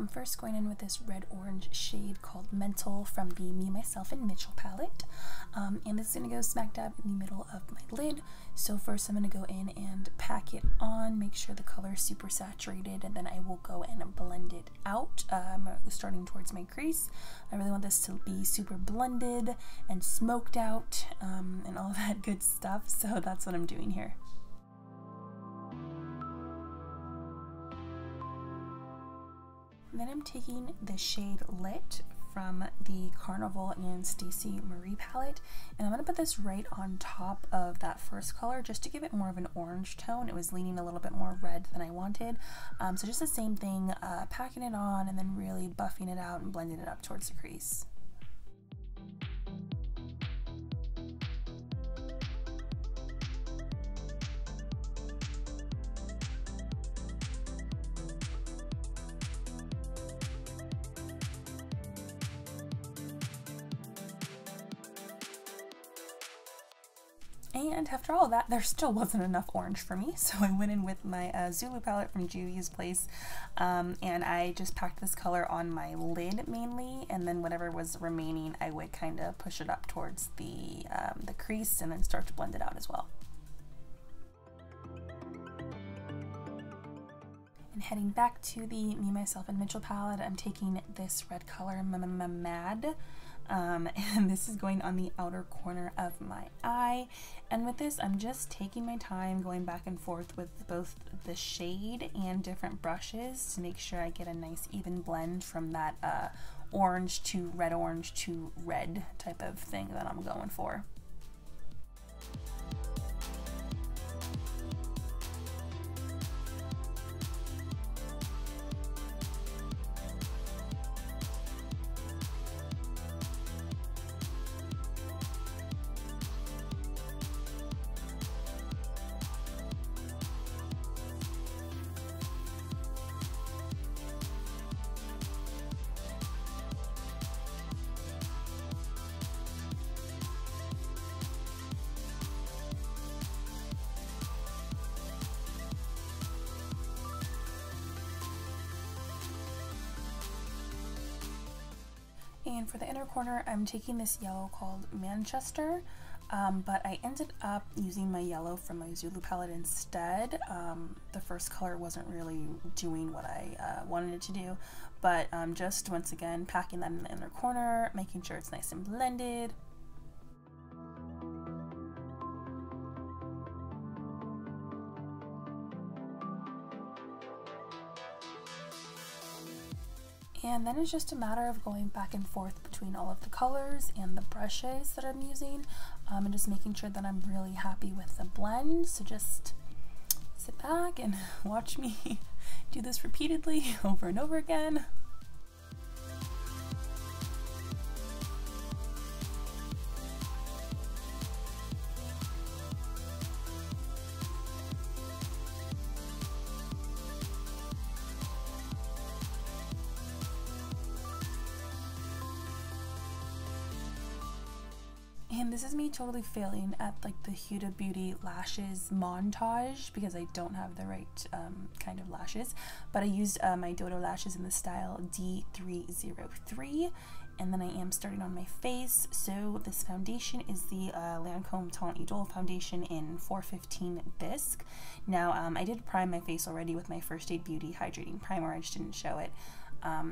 I'm first going in with this red-orange shade called Mental from the Me, Myself, and Mitchell palette. And this is going to go smack dab in the middle of my lid. So first I'm going to go in and pack it on, make sure the color is super saturated, and then I will go and blend it out, starting towards my crease. I really want this to be super blended and smoked out, and all that good stuff, so that's what I'm doing here. Then I'm taking the shade Lit from the Carnival and Stacey Marie palette, and I'm going to put this right on top of that first color just to give it more of an orange tone. It was leaning a little bit more red than I wanted, so just the same thing, packing it on and then really buffing it out and blending it up towards the crease. And after all of that, there still wasn't enough orange for me, so I went in with my Zulu palette from Juvia's Place, and I just packed this color on my lid mainly, and then whatever was remaining I would kind of push it up towards the crease and then start to blend it out as well. And heading back to the Me, Myself, and Mitchell palette, I'm taking this red color, Mad. And this is going on the outer corner of my eye, and with this I'm just taking my time going back and forth with both the shade and different brushes to make sure I get a nice even blend from that orange to red type of thing that I'm going for. And for the inner corner, I'm taking this yellow called Manchester, but I ended up using my yellow from my Zulu palette instead. The first color wasn't really doing what I wanted it to do, but just once again packing that in the inner corner, making sure it's nice and blended. And then it's just a matter of going back and forth between all of the colors and the brushes that I'm using, and just making sure that I'm really happy with the blend. So just sit back and watch me do this repeatedly over and over again. And this is me totally failing at like the Huda Beauty lashes montage because I don't have the right kind of lashes, but I used my Dodo lashes in the style D303, and then I am starting on my face. So this foundation is the Lancome Teint IDOLE foundation in 415 Bisque. Now I did prime my face already with my First Aid Beauty hydrating primer, I just didn't show it.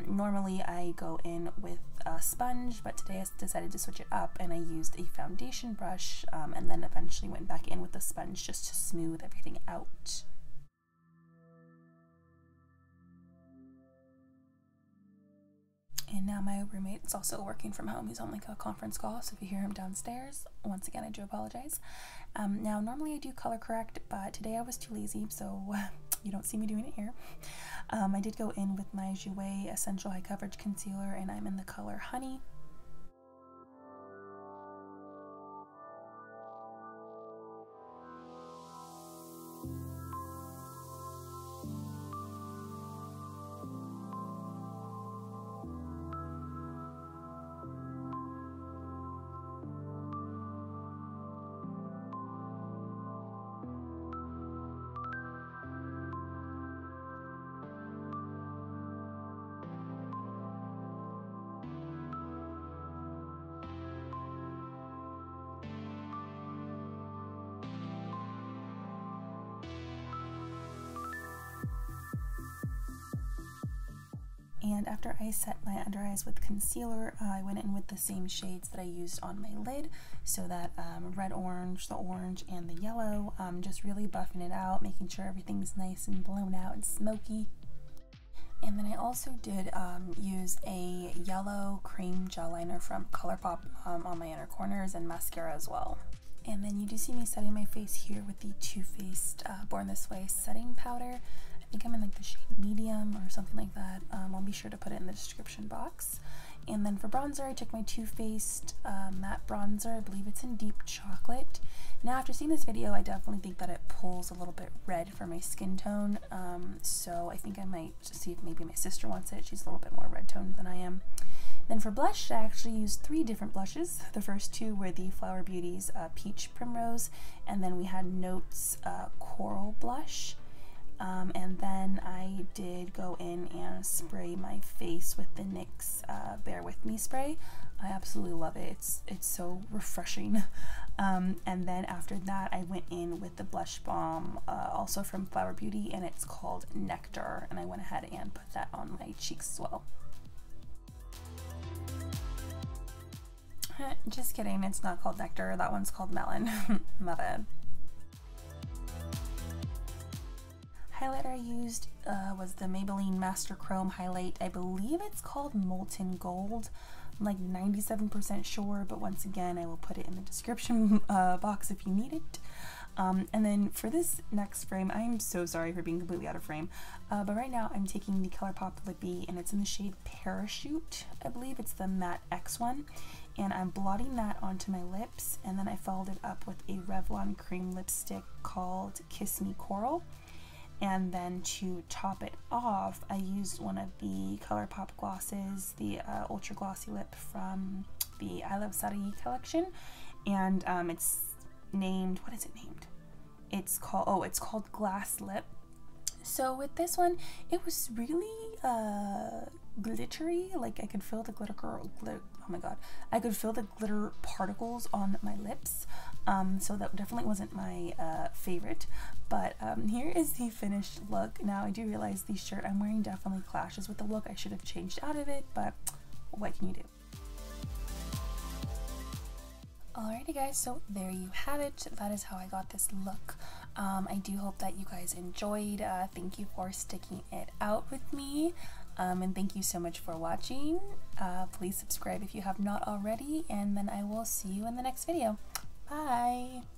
Normally I go in with a sponge, but today I decided to switch it up and I used a foundation brush, and then eventually went back in with the sponge just to smooth everything out. And now my roommate is also working from home. He's on like a conference call, so if you hear him downstairs, once again I do apologize. Now normally I do color correct, but today I was too lazy, so you don't see me doing it here. I did go in with my JOUER Essential High Coverage Concealer, and I'm in the color Honey. And after I set my under eyes with concealer, I went in with the same shades that I used on my lid, so that red orange, the orange, and the yellow, just really buffing it out, making sure everything's nice and blown out and smoky. And then I also did use a yellow cream gel liner from ColourPop on my inner corners, and mascara as well. And then you do see me setting my face here with the Too Faced Born This Way setting powder. I think I'm in like the shade medium or something like that. I'll be sure to put it in the description box. And then for bronzer, I took my Too Faced matte bronzer. I believe it's in Deep Chocolate. Now, after seeing this video, I definitely think that it pulls a little bit red for my skin tone. So I think I might just see if maybe my sister wants it. She's a little bit more red toned than I am. Then for blush, I actually used 3 different blushes. The first 2 were the Flower Beauty's Peach Primrose, and then we had Notes Coral Blush. And then I did go in and spray my face with the NYX Bear With Me spray. I absolutely love it. It's so refreshing. And then after that, I went in with the blush balm, also from Flower Beauty, and it's called Nectar, and I went ahead and put that on my cheeks as well. Just kidding, it's not called Nectar, that one's called Melon. My bad. Highlighter I used was the Maybelline Master Chrome highlight. I believe it's called Molten Gold. I'm like 97% sure, but once again, I will put it in the description box if you need it. And then for this next frame, I'm so sorry for being completely out of frame, but right now I'm taking the ColourPop Lippie, and it's in the shade Parachute. I believe it's the Matte X one, and I'm blotting that onto my lips, and then I followed it up with a Revlon cream lipstick called Kiss Me Coral. And then to top it off, I used one of the ColourPop glosses, the Ultra Glossy Lip from the I Love Sari collection, and it's named, what is it named? It's called Glass Lip. So with this one, it was really glittery. Like I could feel the oh my god, I could feel the glitter particles on my lips. So that definitely wasn't my favorite, but here is the finished look. Now I do realize the shirt I'm wearing definitely clashes with the look. I should have changed out of it, but what can you do? Alrighty guys, so there you have it. That is how I got this look. I do hope that you guys enjoyed. Thank you for sticking it out with me. And thank you so much for watching. Please subscribe if you have not already, and then I will see you in the next video. Bye!